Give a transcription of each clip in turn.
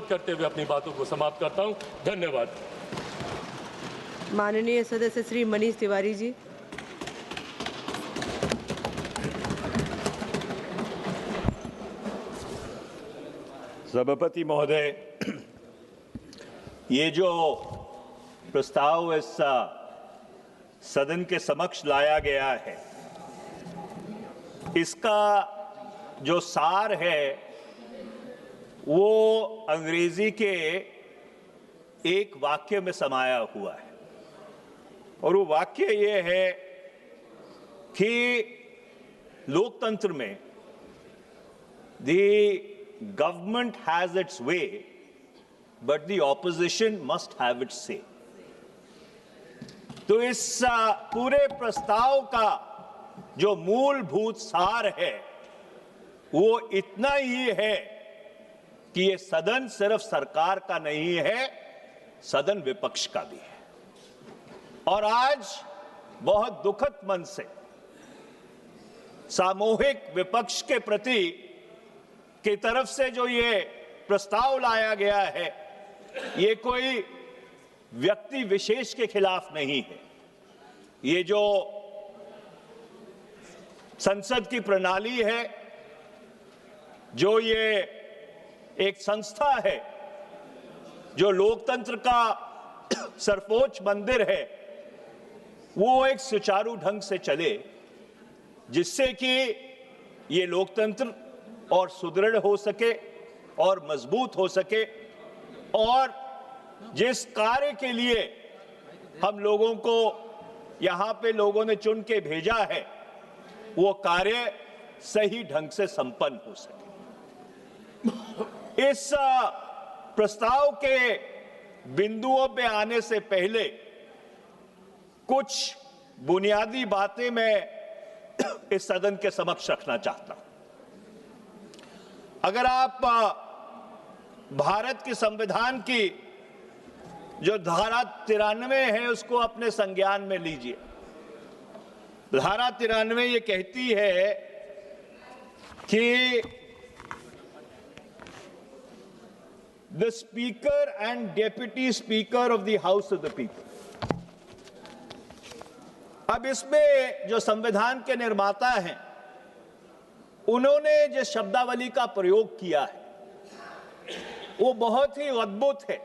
करते हुए अपनी बातों को समाप्त करता हूं। धन्यवाद। माननीय सदस्य श्री मनीष तिवारी जी। सभापति महोदय, ये जो प्रस्ताव इस सदन के समक्ष लाया गया है, इसका जो सार है वो अंग्रेजी के एक वाक्य में समाया हुआ है, और वो वाक्य ये है कि लोकतंत्र में the government has its way, but the opposition must have its say. तो इस पूरे प्रस्ताव का जो मूलभूत सार है वो इतना ही है कि ये सदन सिर्फ सरकार का नहीं है, सदन विपक्ष का भी है। और आज बहुत दुखद मन से सामूहिक विपक्ष के प्रति की तरफ से जो ये प्रस्ताव लाया गया है, ये कोई व्यक्ति विशेष के खिलाफ नहीं है। ये जो संसद की प्रणाली है, जो ये एक संस्था है, जो लोकतंत्र का सर्वोच्च मंदिर है, वो एक सुचारू ढंग से चले, जिससे कि ये लोकतंत्र और सुदृढ़ हो सके और मजबूत हो सके, और जिस कार्य के लिए हम लोगों को यहां पे लोगों ने चुन के भेजा है, वो कार्य सही ढंग से संपन्न हो सके। इस प्रस्ताव के बिंदुओं पे आने से पहले कुछ बुनियादी बातें मैं इस सदन के समक्ष रखना चाहता हूं। अगर आप भारत के संविधान की जो धारा 93 है उसको अपने संज्ञान में लीजिए। धारा 93 ये कहती है कि the speaker and deputy speaker of the house of the people. अब इसमें जो संविधान के निर्माता हैं, उन्होंने जिस शब्दावली का प्रयोग किया है वो बहुत ही अद्भुत है।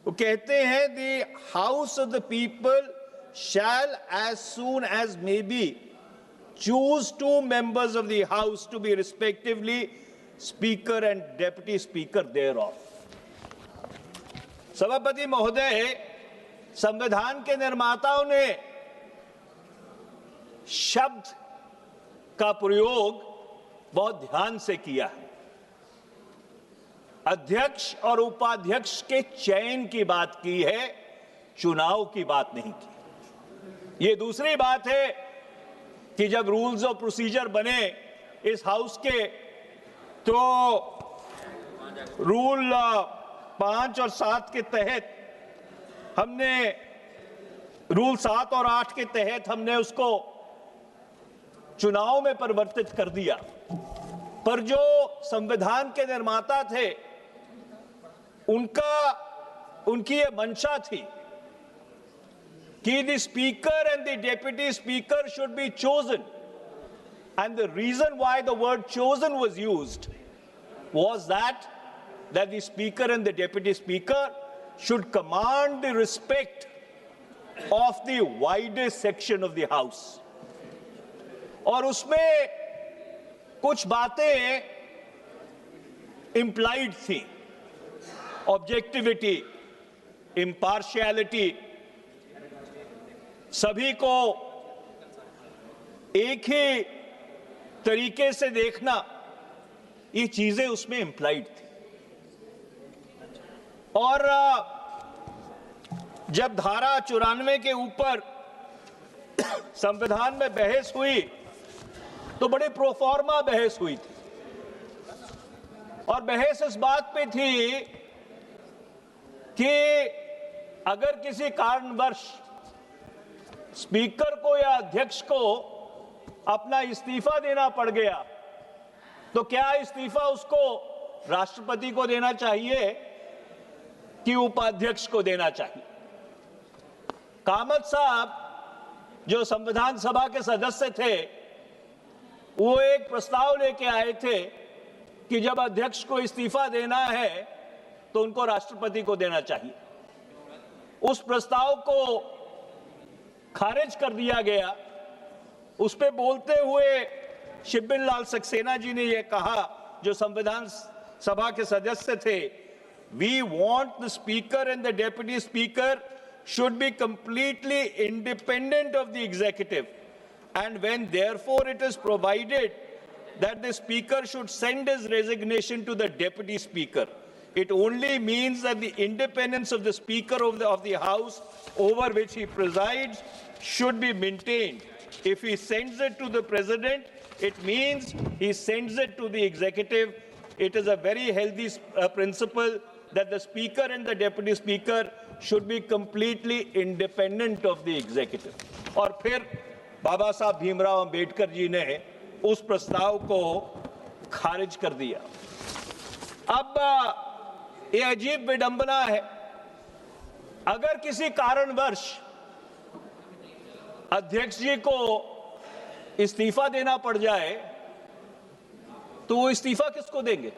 वो कहते हैं the house of the people shall as soon as may be choose 2 members of the house to be respectively speaker and deputy speaker thereof। सभापति महोदय, संविधान के निर्माताओं ने शब्द का प्रयोग बहुत ध्यान से किया है। अध्यक्ष और उपाध्यक्ष के चयन की बात की है, चुनाव की बात नहीं की। ये दूसरी बात है कि जब रूल्स ऑफ प्रोसीजर बने इस हाउस के, तो रूल 5 और 7 के तहत हमने, रूल 7 और 8 के तहत हमने उसको चुनाव में परिवर्तित कर दिया। पर जो संविधान के निर्माता थे, उनकी ये मंशा थी कि the speaker and the deputy speaker should be chosen, and the reason why the word chosen was used was that the speaker and the deputy speaker should command the respect of the widest section of the house। और उसमें कुछ बातें implied थी, objectivity, impartiality, सभी को एक ही तरीके से देखना, ये चीजें उसमें इंप्लाइड थी। और जब धारा 94 के ऊपर संविधान में बहस हुई तो बड़ी प्रोफॉर्मा बहस हुई थी, और बहस इस बात पे थी कि अगर किसी कारणवश स्पीकर को या अध्यक्ष को अपना इस्तीफा देना पड़ गया तो क्या इस्तीफा उसको राष्ट्रपति को देना चाहिए कि उपाध्यक्ष को देना चाहिए? कामत साहब जो संविधान सभा के सदस्य थे, वो एक प्रस्ताव लेके आए थे कि जब अध्यक्ष को इस्तीफा देना है तो उनको राष्ट्रपति को देना चाहिए। उस प्रस्ताव को खारिज कर दिया गया। उस पे बोलते हुए शिब्बिन लाल सक्सेना जी ने यह कहा, जो संविधान सभा के सदस्य थे, we want the speaker and the deputy speaker should be completely independent of the executive, and when therefore it is provided that the speaker should send his resignation to the deputy speaker, it only means that the independence of the speaker of the house over which he presides should be maintained. If he sends it to the president, it means he sends it to the executive. It is a very healthy principle that the speaker and the deputy speaker should be completely independent of the executive. और फिर बाबा साहब भीमराव अंबेडकर जी ने उस प्रस्ताव को खारिज कर दिया। अब ये अजीब विडंबना है, अगर किसी कारणवश अध्यक्ष जी को इस्तीफा देना पड़ जाए तो वो इस्तीफा किसको देंगे?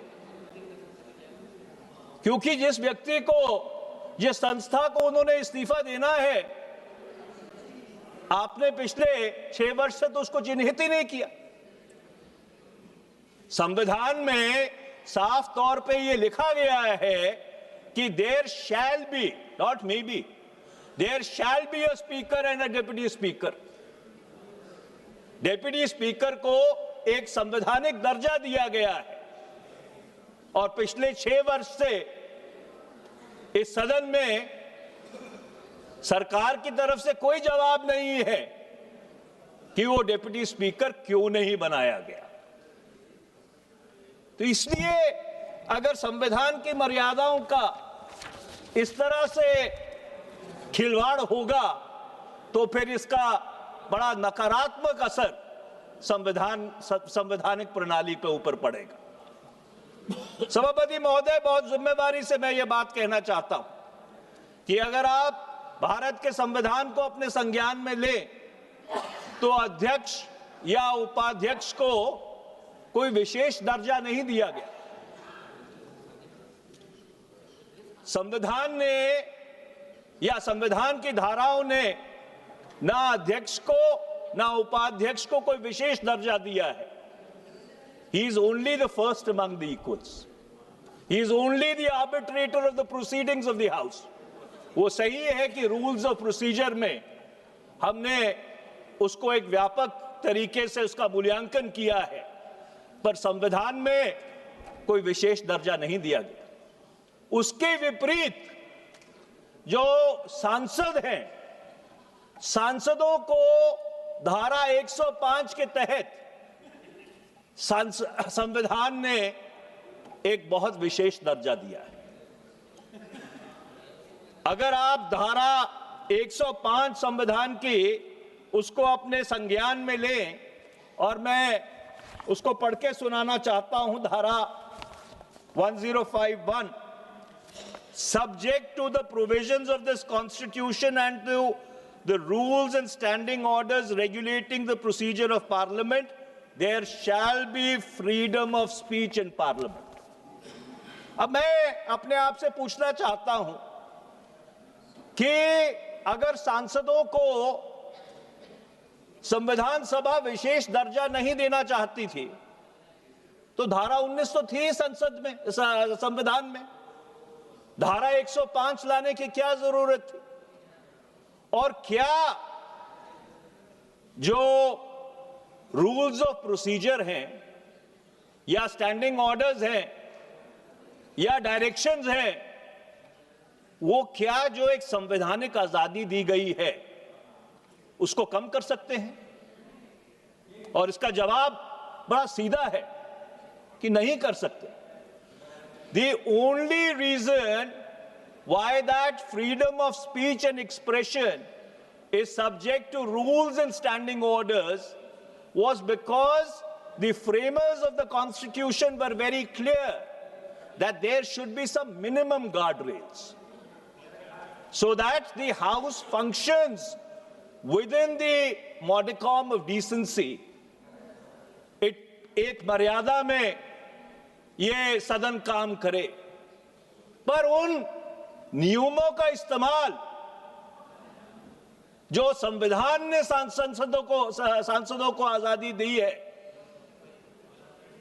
क्योंकि जिस व्यक्ति को, जिस संस्था को उन्होंने इस्तीफा देना है, आपने पिछले 6 वर्ष से तो उसको चिन्हित ही नहीं किया। संविधान में साफ तौर पे यह लिखा गया है कि there shall be, not may be, there shall be a speaker and a deputy speaker. Deputy speaker को एक संवैधानिक दर्जा दिया गया है और पिछले 6 वर्ष से इस सदन में सरकार की तरफ से कोई जवाब नहीं है कि वो डेप्यूटी स्पीकर क्यों नहीं बनाया गया। तो इसलिए अगर संविधान की मर्यादाओं का इस तरह से खिलवाड़ होगा तो फिर इसका बड़ा नकारात्मक असर संवैधानिक प्रणाली पे ऊपर पड़ेगा। सभापति महोदय, बहुत जिम्मेदारी से मैं ये बात कहना चाहता हूं कि अगर आप भारत के संविधान को अपने संज्ञान में लें तो अध्यक्ष या उपाध्यक्ष को कोई विशेष दर्जा नहीं दिया गया। संविधान ने या संविधान की धाराओं ने ना अध्यक्ष को ना उपाध्यक्ष को कोई विशेष दर्जा दिया है। He is only the first among the equals. He is only the arbitrator of the proceedings of the house. वो सही है कि रूल्स ऑफ प्रोसीजर में हमने उसको एक व्यापक तरीके से उसका मूल्यांकन किया है, पर संविधान में कोई विशेष दर्जा नहीं दिया गया। उसके विपरीत जो सांसद हैं, सांसदों को धारा 105 के तहत संविधान ने एक बहुत विशेष दर्जा दिया है। अगर आप धारा 105 संविधान की उसको अपने संज्ञान में लें, और मैं उसको पढ़ के सुनाना चाहता हूं, धारा 1051, subject to the provisions of this constitution and to the rules and standing orders regulating the procedure of parliament, there shall be freedom of speech in parliament. अब मैं अपने आप से पूछना चाहता हूं कि अगर सांसदों को संविधान सभा विशेष दर्जा नहीं देना चाहती थी तो धारा 19 तो थी संसद में, संविधान में, धारा 105 लाने की क्या जरूरत थी? और क्या जो रूल्स ऑफ प्रोसीजर हैं या स्टैंडिंग ऑर्डर्स हैं या डायरेक्शंस हैं, वो क्या जो एक संवैधानिक आजादी दी गई है उसको कम कर सकते हैं? और इसका जवाब बड़ा सीधा है कि नहीं कर सकते। The only reason why that freedom of speech and expression is subject to rules and standing orders was because the framers of the Constitution were very clear that there should be some minimum guardrails so that the House functions within the modicum of decency. एक मर्यादा में ये सदन काम करे, पर उन नियमों का इस्तेमाल जो संविधान ने सांसदों को आजादी दी है,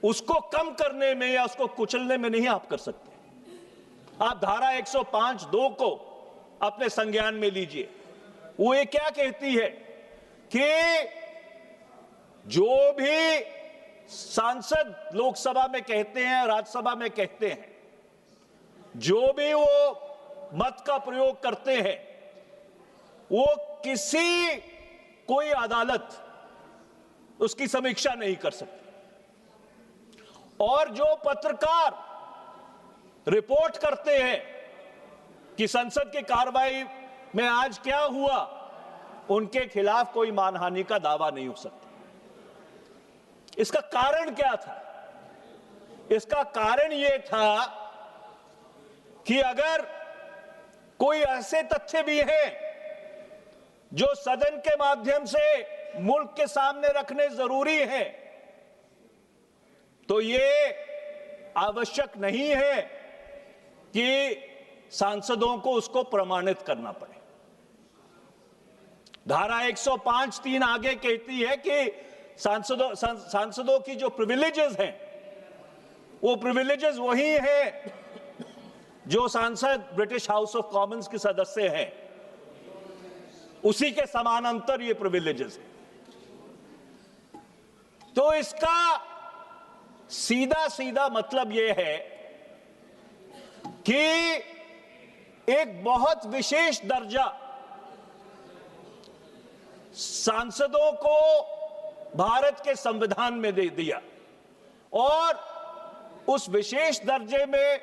उसको कम करने में या उसको कुचलने में नहीं आप कर सकते। आप धारा 105(2) को अपने संज्ञान में लीजिए। वो ये क्या कहती है कि जो भी सांसद लोकसभा में कहते हैं, राज्यसभा में कहते हैं, जो भी वो मत का प्रयोग करते हैं, वो कोई अदालत उसकी समीक्षा नहीं कर सकती। और जो पत्रकार रिपोर्ट करते हैं कि संसद की कार्रवाई में आज क्या हुआ, उनके खिलाफ कोई मानहानि का दावा नहीं हो सकता। इसका कारण क्या था? इसका कारण यह था कि अगर कोई ऐसे तथ्य भी हैं जो सदन के माध्यम से मुल्क के सामने रखने जरूरी है, तो ये आवश्यक नहीं है कि सांसदों को उसको प्रमाणित करना पड़े। धारा 105(3) आगे कहती है कि सांसदों की जो प्रिविलेजेस हैं, वो प्रिविलेजेस वही हैं जो सांसद ब्रिटिश हाउस ऑफ कॉमन्स के सदस्य हैं, उसी के समानांतर ये प्रिविलेजेस हैं। तो इसका सीधा सीधा मतलब यह है कि एक बहुत विशेष दर्जा सांसदों को भारत के संविधान में दे दिया, और उस विशेष दर्जे में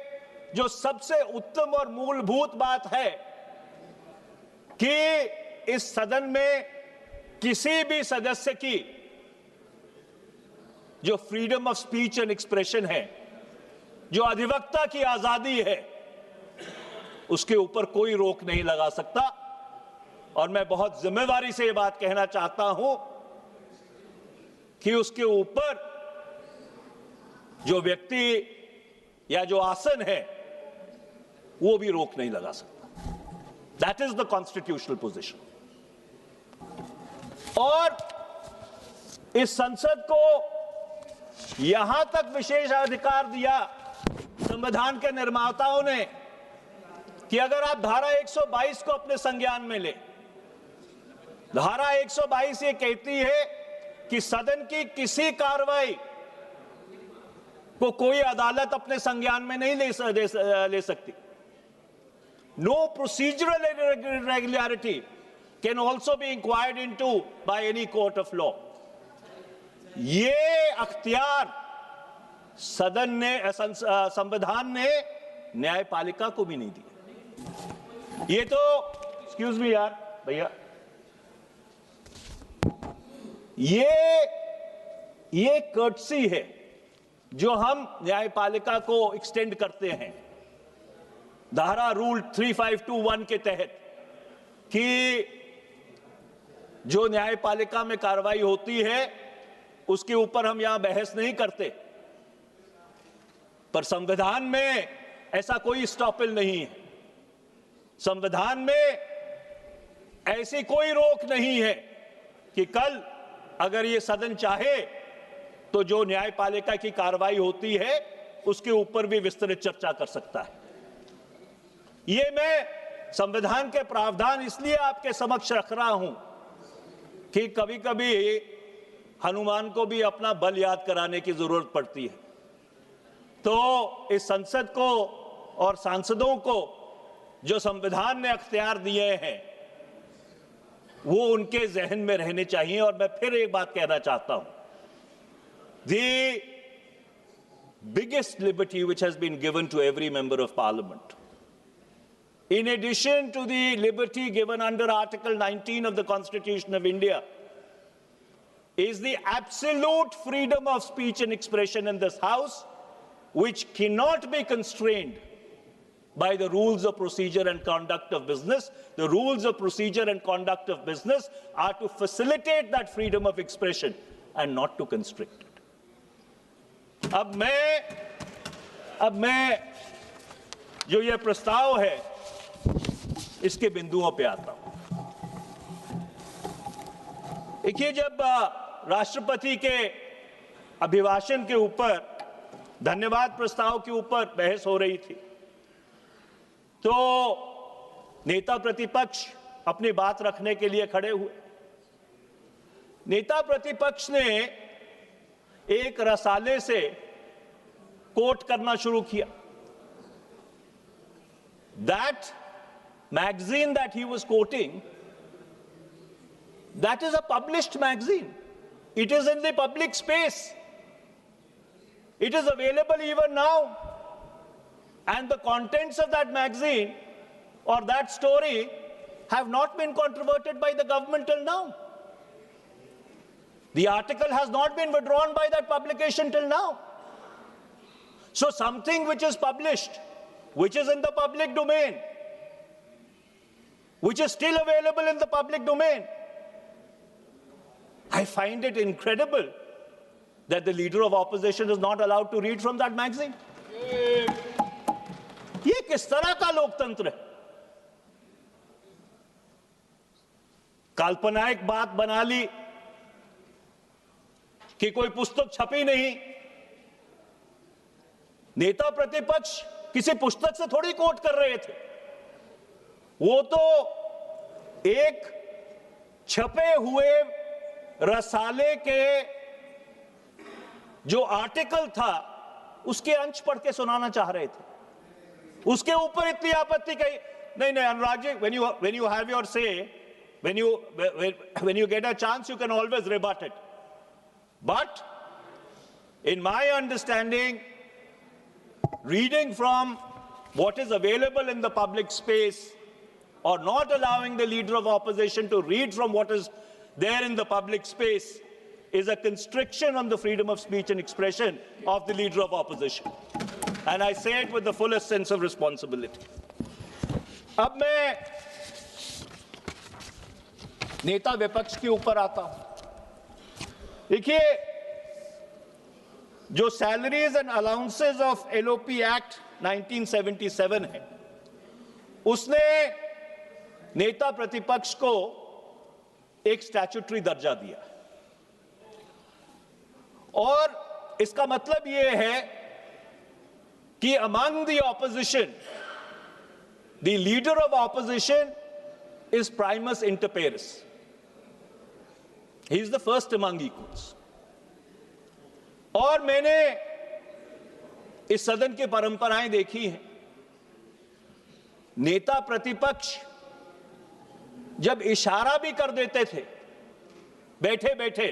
जो सबसे उत्तम और मूलभूत बात है कि इस सदन में किसी भी सदस्य की जो freedom of speech and expression है, जो अधिवक्ता की आजादी है, उसके ऊपर कोई रोक नहीं लगा सकता। और मैं बहुत जिम्मेदारी से यह बात कहना चाहता हूं कि उसके ऊपर जो व्यक्ति या जो आसन है, वो भी रोक नहीं लगा सकता। That is the constitutional position. और इस संसद को यहां तक विशेष अधिकार दिया संविधान के निर्माताओं ने कि अगर आप धारा 122 को अपने संज्ञान में ले, धारा 122 ये कहती है कि सदन की किसी कार्रवाई को कोई अदालत अपने संज्ञान में नहीं ले सकती। No procedural irregularity can also be inquired into by any court of law. ये अख्तियार सदन ने, संविधान ने न्यायपालिका को भी नहीं दिया। ये तो एक्सक्यूज मी यार भैया, ये कर्टसी है जो हम न्यायपालिका को एक्सटेंड करते हैं धारा रूल 3521 के तहत कि जो न्यायपालिका में कार्रवाई होती है उसके ऊपर हम यहां बहस नहीं करते, पर संविधान में ऐसा कोई स्टॉपेल नहीं है। संविधान में ऐसी कोई रोक नहीं है कि कल अगर ये सदन चाहे तो जो न्यायपालिका की कार्रवाई होती है उसके ऊपर भी विस्तृत चर्चा कर सकता है। ये मैं संविधान के प्रावधान इसलिए आपके समक्ष रख रहा हूं कि कभी कभी हनुमान को भी अपना बल याद कराने की जरूरत पड़ती है। तो इस संसद को और सांसदों को जो संविधान ने अख्तियार दिए हैं वो उनके जहन में रहने चाहिए। और मैं फिर एक बात कहना चाहता हूं, the biggest liberty which has been given to every member of parliament, in addition to the liberty given under Article 19 of the Constitution of India, is the absolute freedom of speech and expression in this House which cannot be constrained by the rules of procedure and conduct of business. The rules of procedure and conduct of business are to facilitate that freedom of expression and not to constrict it. अब मैं जो ये प्रस्ताव है इसके बिंदुओं पे आता हूं। देखिए, जब राष्ट्रपति के अभिभाषण के ऊपर धन्यवाद प्रस्ताव के ऊपर बहस हो रही थी तो नेता प्रतिपक्ष अपनी बात रखने के लिए खड़े हुए। नेता प्रतिपक्ष ने एक रसाले से कोट करना शुरू किया। That magazine that he was quoting, that is a published magazine. It is in the public space. It is available even now. And the contents of that magazine or that story have not been controverted by the government till now. The article has not been withdrawn by that publication till now. So something which is published, which is in the public domain, which is still available in the public domain, I find it incredible that the leader of opposition is not allowed to read from that magazine. ये किस तरह का लोकतंत्र है? काल्पनिक बात बना ली कि कोई पुस्तक छपी नहीं। नेता प्रतिपक्ष किसी पुस्तक से थोड़ी कोट कर रहे थे, वो तो एक छपे हुए रसाले के जो आर्टिकल था उसके अंश पढ़ के सुनाना चाह रहे थे। उसके ऊपर इतनी आपत्ति कही नहीं Anurag ji, when you have your say, when you get a chance, you can always rebut it. But in my understanding, reading from what is available in the public space or not allowing the leader of opposition to read from what is there in the public space is a constriction on the freedom of speech and expression of the leader of opposition. And I say it with the fullest sense of responsibility. अब मैं नेता विपक्ष के ऊपर आता हूं। देखिए, जो salaries and allowances of LOP act 1977 है, उसने नेता प्रतिपक्ष को एक स्टैट्यूटरी दर्जा दिया और इसका मतलब यह है कि among the opposition the leader of opposition is primus inter pares. He is the first among equals. और मैंने इस सदन की परंपराएं देखी हैं। नेता प्रतिपक्ष जब इशारा भी कर देते थे बैठे बैठे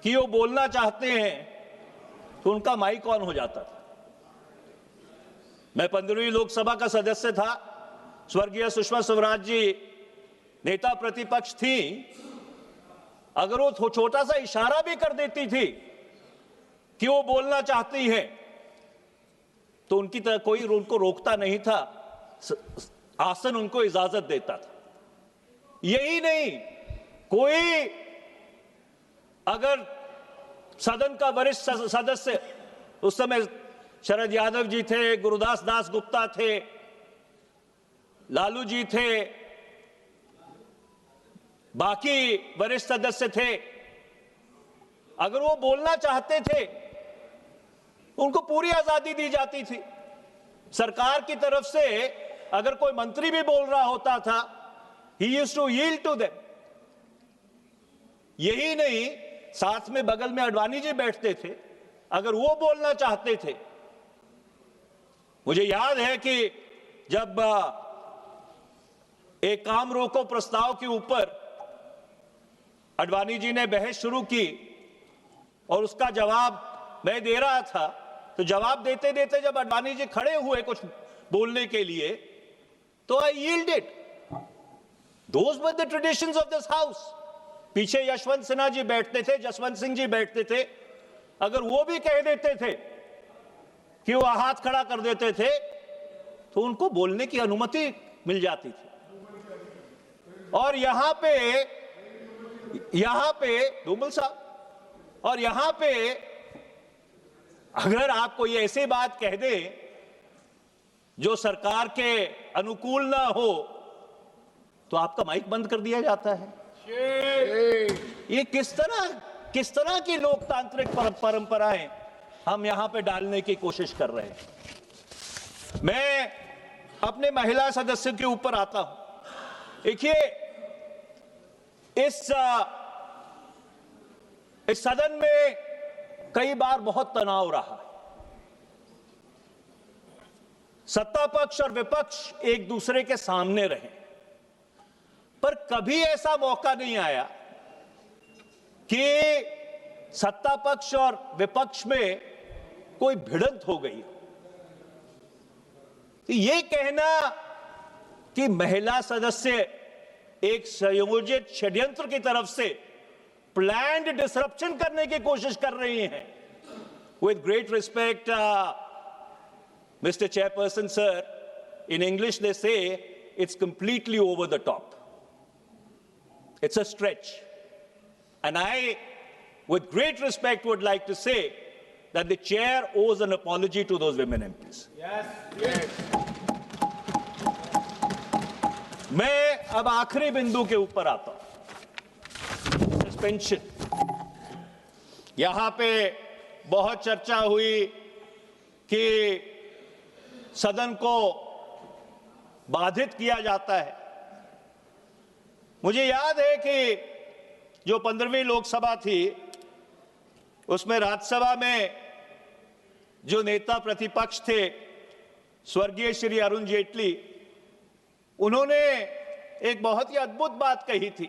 कि वो बोलना चाहते हैं तो उनका माइक ऑन हो जाता था। मैं 15वीं लोकसभा का सदस्य था, स्वर्गीय सुषमा स्वराज जी नेता प्रतिपक्ष थी। अगर वो छोटा सा इशारा भी कर देती थी कि वो बोलना चाहती हैं तो उनकी तरह कोई उनको रोकता नहीं था, आसन उनको इजाजत देता था। यही नहीं, कोई अगर सदन का वरिष्ठ सदस्य, उस समय शरद यादव जी थे, गुरुदास दास गुप्ता थे, लालू जी थे, बाकी वरिष्ठ सदस्य थे, अगर वो बोलना चाहते थे उनको पूरी आजादी दी जाती थी। सरकार की तरफ से अगर कोई मंत्री भी बोल रहा होता था, he used to yield to them. यही नहीं, साथ में बगल में अडवाणी जी बैठते थे, अगर वो बोलना चाहते थे। मुझे याद है कि जब एक काम रोको प्रस्ताव के ऊपर अडवाणी जी ने बहस शुरू की और उसका जवाब मैं दे रहा था, तो जवाब देते देते जब अडवाणी जी खड़े हुए कुछ बोलने के लिए, तो आई yielded. Those were the traditions of this house. पीछे यशवंत सिन्हा जी बैठते थे, जसवंत सिंह जी बैठते थे, अगर वो भी कह देते थे कि वो हाथ खड़ा कर देते थे तो उनको बोलने की अनुमति मिल जाती थी। और यहां पे धूमल साहब, और यहां पे अगर आप कोई ऐसी बात कह दे जो सरकार के अनुकूल ना हो तो आपका माइक बंद कर दिया जाता है। ये किस तरह की लोकतांत्रिक परंपराएं हम यहां पे डालने की कोशिश कर रहे हैं। मैं अपने महिला सदस्य के ऊपर आता हूं। देखिए, इस सदन में कई बार बहुत तनाव रहा। सत्ता पक्ष और विपक्ष एक दूसरे के सामने रहे, पर कभी ऐसा मौका नहीं आया कि सत्ता पक्ष और विपक्ष में कोई भिड़ंत हो गई। तो ये कहना कि महिला सदस्य एक संयोजित षड्यंत्र की तरफ से प्लान्ड डिसरप्शन करने की कोशिश कर रही हैं, with great respect Mr. Chairperson, sir, in English they say it's completely over the top. It's a stretch. And I, with great respect, would like to say that the chair owes an apology to those women MPs. Yes, yes. मैं अब आखिरी बिंदु के ऊपर आता हूं, suspension. यहां पे बहुत चर्चा हुई कि सदन को बाधित किया जाता है। मुझे याद है कि जो 15वीं लोकसभा थी उसमें राज्यसभा में जो नेता प्रतिपक्ष थे स्वर्गीय श्री अरुण जेटली, उन्होंने एक बहुत ही अद्भुत बात कही थी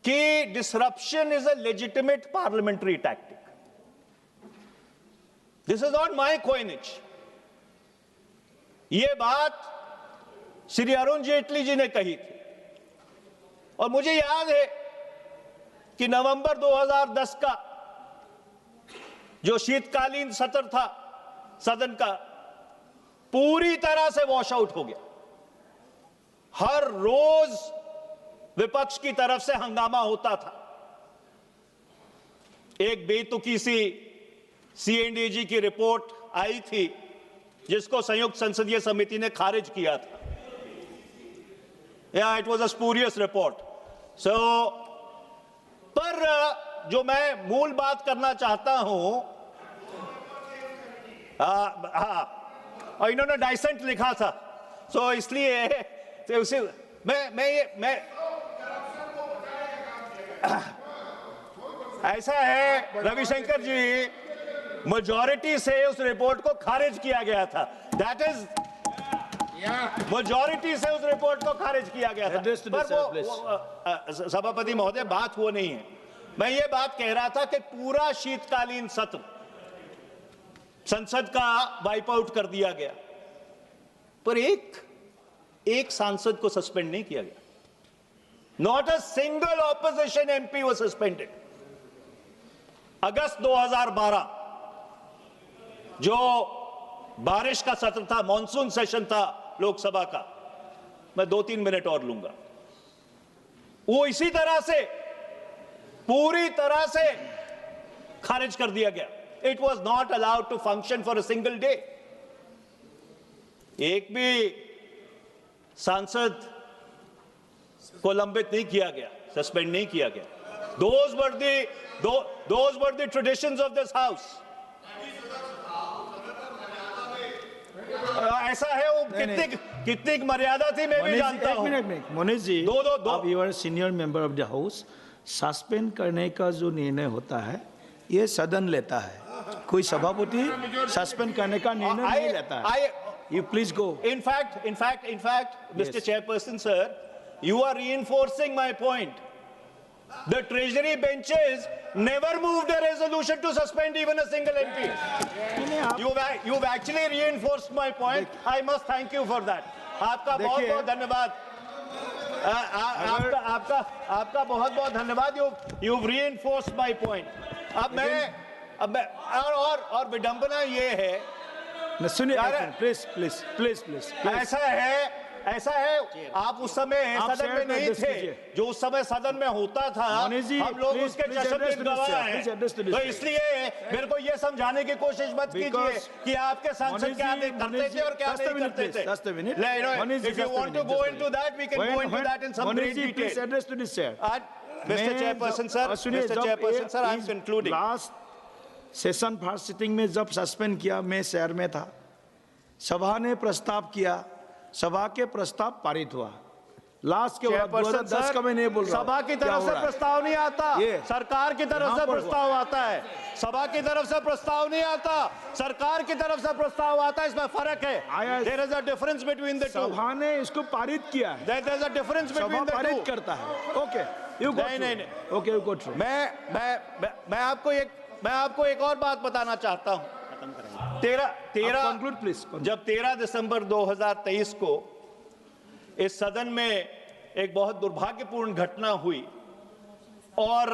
कि disruption is a legitimate parliamentary tactic. This is not my coinage. ये बात श्री अरुण जेटली जी ने कही थी। और मुझे याद है कि नवंबर 2010 का जो शीतकालीन सत्र था सदन का, पूरी तरह से वॉश आउट हो गया। हर रोज विपक्ष की तरफ से हंगामा होता था। एक बेतुकी सी CNDG की रिपोर्ट आई थी जिसको संयुक्त संसदीय समिति ने खारिज किया था। It was a spurious report. पर जो मैं मूल बात करना चाहता हूं, और इन्होंने डाइसेंट लिखा था, सो इसलिए उसे मैं ऐसा है रविशंकर जी, मेजॉरिटी से उस रिपोर्ट को खारिज किया गया था। दैट इज मेजॉरिटी से उस रिपोर्ट को खारिज किया गया था। पर वो सभापति महोदय, बात वो नहीं है। मैं ये बात कह रहा था कि पूरा शीतकालीन सत्र संसद का वाइप आउट कर दिया गया, पर एक सांसद को सस्पेंड नहीं किया गया। Not a single opposition MP was suspended. अगस्त 2012 जो बारिश का सत्र था, मॉनसून सेशन था लोकसभा का, मैं 2-3 मिनट और लूंगा, वो इसी तरह से पूरी तरह से खारिज कर दिया गया। It was not allowed to function for a single day. एक भी सांसद को लंबित नहीं किया गया, सस्पेंड नहीं किया गया। Those were the traditions of this house. ऐसा है, वो कितनी मर्यादा थी मैं भी जानता हूं। मोनीश जी, दो आप you are senior member of the house. Suspend करने का जो निर्णय होता है ये सदन लेता है, कोई सभापति सस्पेंड करने का निर्णय नहीं लेता है। You please go. In fact, Mr. Yes. Chairperson, sir, you are reinforcing my point. The treasury benches never moved a resolution to suspend even a single MP. You've actually reinforced my point. I must thank you for that. आपका बहुत बहुत धन्यवाद। आपका बहुत बहुत धन्यवाद। You've reinforced my point. अब अब मैं और विडंबना ये है, सुनिए यार, प्लीज प्लीज प्लीज प्लीज ऐसा है आप उस समय आप सदन में शेयर नहीं एड्रेस थे, कीजिए। जो उस समय सदन में होता था, मनीष जी, हम लोग please, उसके please जश्न address के to this, गवाह sir. हैं। Please address to this, तो sir. इसलिए मेरे को ये समझाने की कोशिश मत कीजिए Because- कि आपके सांसद मनीष क्या जी, करते मनीष थे और जी, क्या just a नहीं minute, करते please, just a minute. थे। Monish ji, If you just a want to minute, go just a into minute. that, we can go into that in some Monish great ji, please detail. address to this, sir. Mr. Chairperson, sir, Mr. Chairperson, sir, I'm concluding. Last session first sitting में जब suspend किया, मैं शहर में था, सभा ने प्रस्ताव किया, सभा के प्रस्ताव पारित हुआ। लास्ट के बाद 2010 का मैं नहीं बोल रहा, सभा की तरफ से प्रस्ताव नहीं आता, ये सरकार की तरफ से प्रस्ताव आता है। सभा की तरफ से प्रस्ताव नहीं आता, सरकार की तरफ से प्रस्ताव आता है, इसमें फर्क है। There is a difference between the two. सभा ने इसको पारित किया है, There is a difference सभा between the पारित two. करता है। ओके, यू गो नहीं। Okay, you go through. मैं आपको एक और बात बताना चाहता हूं। 13 कंक्लूड प्लीज। जब 13 दिसंबर 2023 को इस सदन में एक बहुत दुर्भाग्यपूर्ण घटना हुई और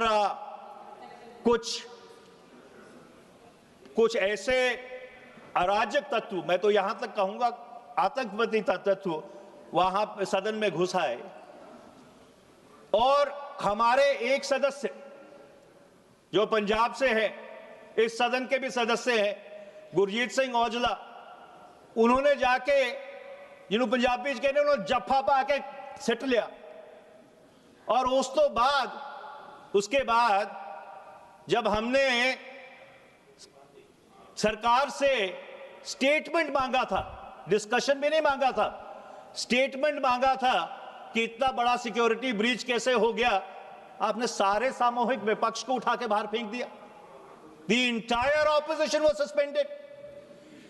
कुछ ऐसे अराजक तत्व, मैं तो यहां तक कहूंगा आतंकवादी तत्व वहां पे सदन में घुस आए और हमारे एक सदस्य जो पंजाब से है, इस सदन के भी सदस्य हैं, गुरजीत सिंह औजला, उन्होंने जाके, जिन्होंने पंजाबी कहते हैं, उन्होंने जफ्फा पा के सिट लिया और उसके बाद जब हमने सरकार से स्टेटमेंट मांगा था, डिस्कशन भी नहीं मांगा था, स्टेटमेंट मांगा था कि इतना बड़ा सिक्योरिटी ब्रीच कैसे हो गया, आपने सारे सामूहिक विपक्ष को उठा के बाहर फेंक दिया। The entire opposition was suspended.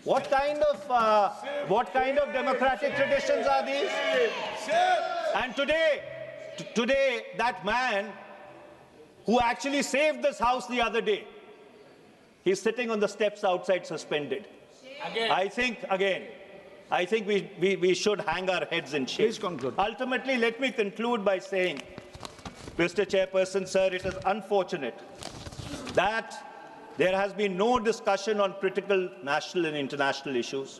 What kind of democratic traditions are these? And today, that man who actually saved this house the other day, he's sitting on the steps outside suspended. I think we should hang our heads in shame. Please conclude. Ultimately, let me conclude by saying, Mr. Chairperson, sir, it is unfortunate that there has been no discussion on critical national and international issues.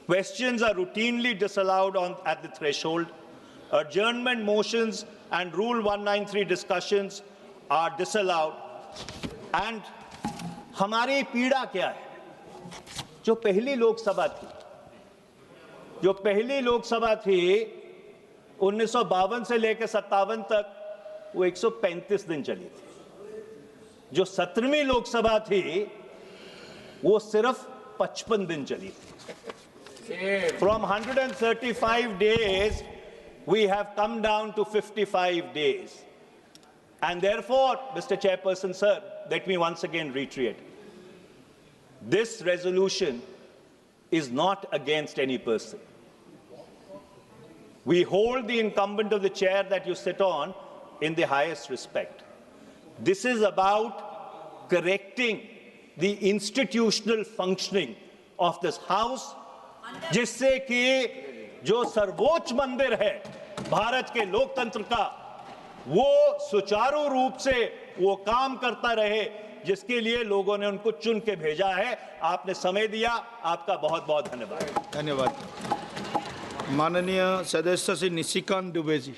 Questions are routinely disallowed at the threshold. Adjournment motions and Rule 193 discussions are disallowed. And हमारी पीड़ा क्या है? जो पहली लोकसभा थी 1952 से लेकर 57 तक, वो 135 दिन चली थी। जो 17वीं लोकसभा थी वो सिर्फ 55 दिन चली थी। From 135 days we have come down to 55 days. And therefore, Mr. Chairperson, sir, let me once again reiterate, this resolution is not against any person. We hold the incumbent of the chair that you sit on in the highest respect. This is about correcting the institutional functioning of this house, जिससे कि जो सर्वोच्च मंदिर है भारत के लोकतंत्र का, वो सुचारू रूप से वो काम करता रहे, जिसके लिए लोगों ने उनको चुन के भेजा है। आपने समय दिया, आपका बहुत बहुत धन्यवाद। धन्यवाद। माननीय सदस्य श्री निशिकांत दुबे जी।